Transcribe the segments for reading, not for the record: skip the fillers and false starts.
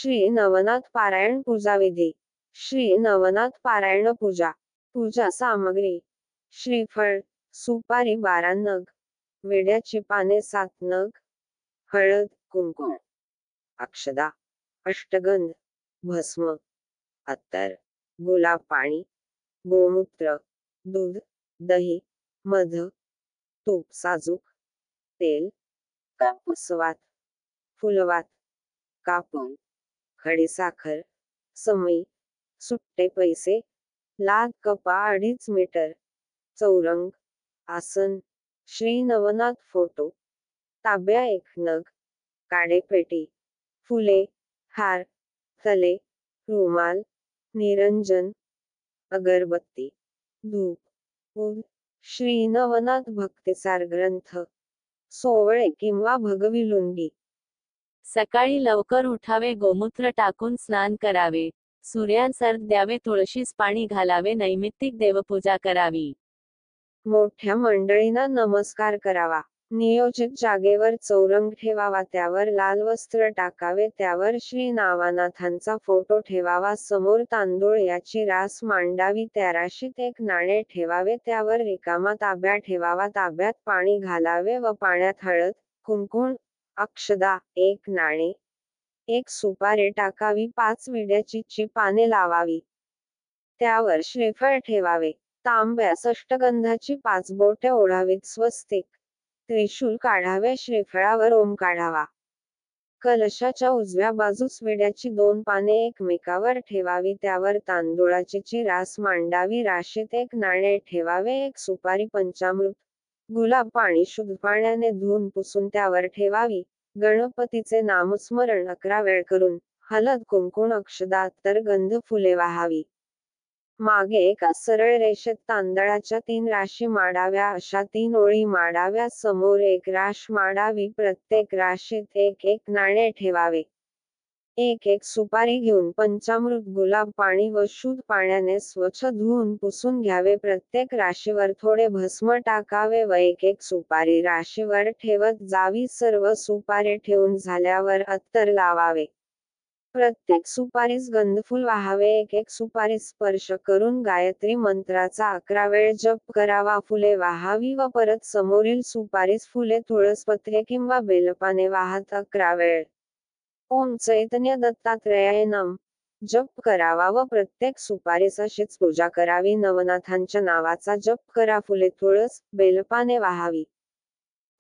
श्री नवनाथ पारायण पूजा विधी। श्री नवनाथ पारायण पूजा। पूजा सामग्री: श्रीफळ, सुपारी 12 नग, विड्याची पाने 7 नग, हळद, कुंकू, अक्षदा, अष्टगंध, भस्म, अत्तर, गुलाब पाणी, गोमूत्र, दूध, दही, मध, तूप साजूक, तेल, कापूसवात, फुलवात, कापूर, खडीसाखर, समई, सुट्टे पैसे, लाल कपा 2.5 मीटर, चौरंग, आसन, श्री नवनाथ फोटो, तांब्या 1 नग, काडेपेटी, फुले, हार, तले, रुमाल, निरंजन, अगरबत्ती, धूप, उद, श्री नवनाथ भक्तिसार ग्रंथ, सोवळे किंवा भगवी लुंगी। सकाळी लवकर उठावे, गोमूत्र टाकून स्नान करावे, सूर्यास अर्घ्य द्यावे, तुळशीस पाणी घालावे, नैमित्तिक देवपूजा करावी। मोठ्या मंडळींना नमस्कार करावा। नियोजित जागेवर चौरंग ठेवावा, त्यावर लाल वस्त्र टाकावे, त्यावर श्री नवनाथांचा फोटो ठेवावा, समोर तांदूळ याची रास मांडावी, त्या राशीत 1 नाणे ठेवावे, त्यावर रिकामा तांब्या ठेवावा, तांब्यात पाणी घालावे व पाण्यात हळद, कुंकू, अक्षदा, 1 नाणे, 1 सुपारी टाकावी, 5 विड्याची पाने लावावी, त्यावर श्रीफळ ठेवावे, तांब्यास अष्टगंधाची 5 बोटे ओढावीत, स्वस्तिक, त्रिशूल काढावे, श्रीफळावर ओम काढावा। कलशाच्या उजव्या बाजूस विड्याची 2 पाने एकमेकावर ठेवावी, त्यावर तांदूळाची रास मांडावी, राशीत 1 नाणे ठेवावे, 1 सुपारी, पंचामृत, गुलाब पाणी शुद्ध पाण्याने धुवून पुसून त्यावर ठेवावी, गणपतीचे नामस्मरण 11 वेळ करून, हळद, कुंकू, अक्षदा, अत्तर, गंध, फुले वाहावी। मागे एका सरळ रेषेत तांदळाच्या 3 राशी मांडाव्या, अशा 3 ओळी मांडाव्या, समोर 1 राश मांडावी, प्रत्येक राशीत 1 नाणे ठेवावे, 1 सुपारी घेऊन पंचामृत, गुलाब पाणी व शुद्ध पाण्याने स्वच्छ धुवून पुसून घ्यावे, प्रत्येक राशीवर थोडे भस्म टाकावे व 1 सुपारी राशीवर ठेवत जावी, सर्व सुपारी ठेवून झाल्यावर अत्तर लावावे, प्रत्येक सुपारीस गंधफूल वाहावे, 1 सुपारी स्पर्श करून गायत्री मंत्राचा 11 वेळ जप करावा, फुले वाहावी व परत समोरील सुपारीस फुले, तुळसपत्रे किंवा बेलपाने वाहत 11 वेळ ओम चैतन्य दत्तात्रेयाय नम जप करावा व प्रत्येक सुपारीस अशीच पूजा करावी। नवनाथांच्या नावाचा जप करा, फुले, तुळस, बेलपाने वाहावी।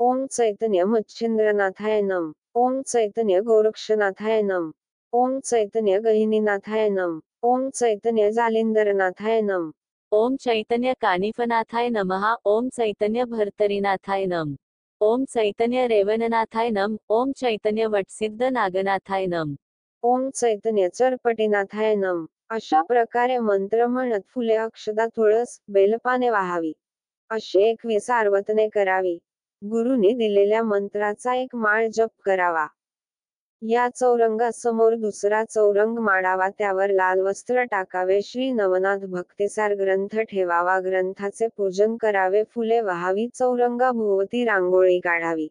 ओम चैतन्य मच्छिंद्रनाथाय नम, ओम चैतन्य गोरक्षनाथाय नम, ओम चैतन्य गहिनीनाथाय नम, ओम चैतन्य जालिंदरनाथाय नम, ओम चैतन्य कानिफनाथाय नमः, ओम चैतन्य भर्तरीनाथाय नम, ओम चैतन्य रेवणनाथाय नम, ओम चैतन्य वटसिद्ध नागनाथाय नम, ओम चैतन्य चरपटीनाथाय नम। अशा प्रकारे मंत्र म्हणत फुले, अक्षदा, तुळस, बेलपाने वाहावी, अशी 21 आवर्तने करावी। गुरुनी दिलेल्या मंत्राचा 1 माळ जप करावा। या चौरंगासमोर दुसरा चौरंग मांडावा, त्यावर लाल वस्त्र टाकावे, श्री नवनाथ भक्तिसार ग्रंथ ठेवावा, ग्रंथाचे पूजन करावे, फुले वाहावी, चौरंगाभोवती रांगोळी काढावी,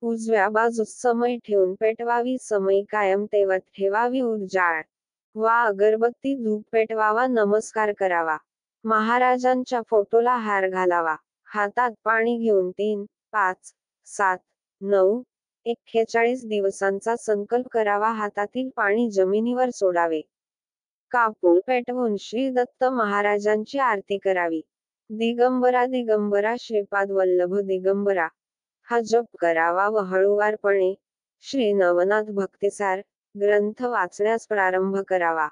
उजव्या बाजूस समई ठेवून पेटवावी, समई कायम तेवत ठेवावी, उजाळ वा अगरबत्ती, धूप पेटवावा, नमस्कार करावा, महाराजांच्या फोटोला हार घालावा, हातात पाणी घेऊन 3, 5, 7, 9, 41 दिवसांचा संकल्प करावा, हातातील पाणी जमिनीवर सोडावे, कापूर पेटवून श्री दत्त महाराजांची आरती करावी। दिगंबरा दिगंबरा श्रीपाद वल्लभ दिगंबरा हा जप करावा व हळूवारपणे श्री नवनाथ भक्तिसार ग्रंथ वाचण्यास प्रारंभ करावा।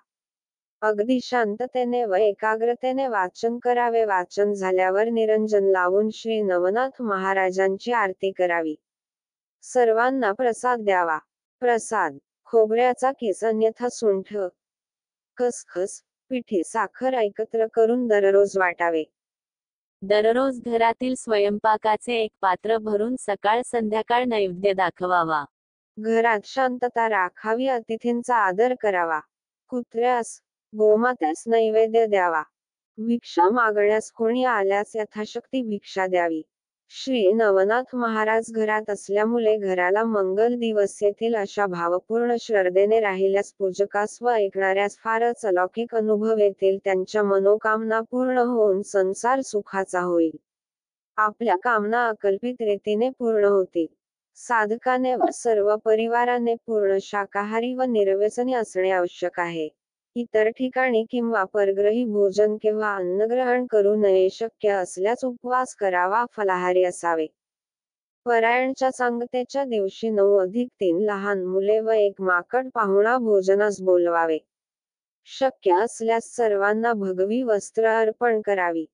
अगदी शांततेने व एकाग्रतेने वाचन करावे। वाचन झाल्यावर निरंजन लावून श्री नवनाथ महाराजांची आरती करावी। सर्वांना प्रसाद द्यावा। प्रसाद: खोबऱ्याचा किस अन्यथा सुंठ, खसखस, पिठी, साखर एकत्र करून दररोज वाटावे। दररोज घरातील स्वयंपाकाचे 1 पात्र भरून सकाळ संध्याकाळ नैवेद्य दाखवावा। घरात शांतता राखावी, अतिथींचा आदर करावा, कुत्र्यास, गोमात्यास नैवेद्य द्यावा, भिक्षा मागण्यास कोणी आल्यास यथाशक्ती भिक्षा द्यावी, श्री नवनाथ महाराज घरात असल्यामुळे घराला मंगल दिवस येतील अशा भावपूर्ण श्रद्धेने राहिल्यास पूजकास व ऐकणाऱ्यास फारच अलौकिक अनुभव येतील. त्यांच्या मनोकामना पूर्ण होऊन संसार सुखाचा होईल. आपल्या कामना अकल्पित रीतीने पूर्ण होतील. साधकाने व सर्व परिवाराने पूर्ण शाकाहारी व निर्व्यसनी असणे आवश्यक आहे. इतर ठिकाणी किंवा परग्रही भोजन किंवा अन्नग्रहण करू नये. शक्य असल्यास उपवास करावा. फलाहारी असावे. परायणच्या सांगतेच्या दिवशी 9+3 लहान मुले व एक माकड पाहुणा भोजनास बोलवावे. शक्य असल्यास सर्वांना भगवी वस्त्र अर्पण करावी.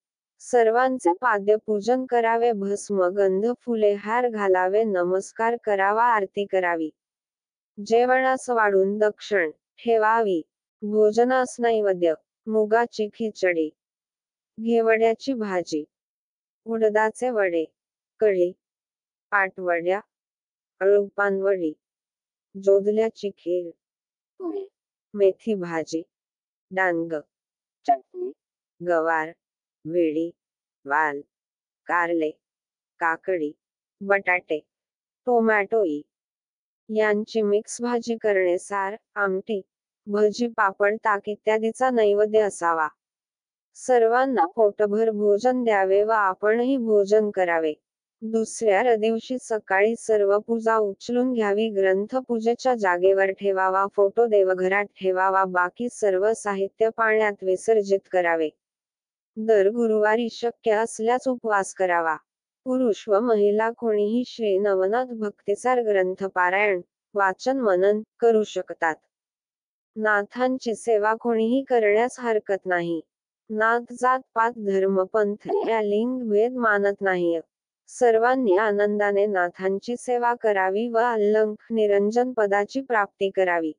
सर्वांचे पाद्यपूजन करावे. भस्म गंध फुले हार घालावे. नमस्कार करावा. आरती करावी. जेवणास वाढून दक्षिण ठेवावी. भोजनास नैवेद्य मुगाची खिचडी, घेवड्याची भाजी, उडदाचे वडे, कढी, पाटवड्या, अळूपानवडी, जोदल्याची खीर, मेथी भाजी, डांग, चटणी, गवार, वेडी, वाल, कारले, काकडी, बटाटे, टोमॅटोई यांची मिक्स भाजी करणे. सार, आमटी, भजी, पापड, ताक इत्यादीचा नैवेद्य असावा. सर्वांना पोटभर भोजन द्यावे व आपणही भोजन करावे. दुसऱ्या दिवशी सकाळी सर्व पूजा उचलून घ्यावी. ग्रंथ पूजेच्या जागेवर ठेवावा. फोटो देवघरात ठेवावा. बाकी सर्व साहित्य पाण्यात विसर्जित करावे. दर गुरुवारी शक्य असल्यास उपवास करावा. पुरुष व महिला कोणीही श्री नवनाथ भक्तिसार ग्रंथ पारायण, वाचन मनन करू शकतात. नाथांची सेवा कोणीही करण्यास हरकत नाही. नाथ जात पात धर्म पंथ या लिंग भेद मानत नाही. सर्वांनी आनंदाने नाथांची सेवा करावी व अल्लंघ निरंजन पदाची प्राप्ती करावी.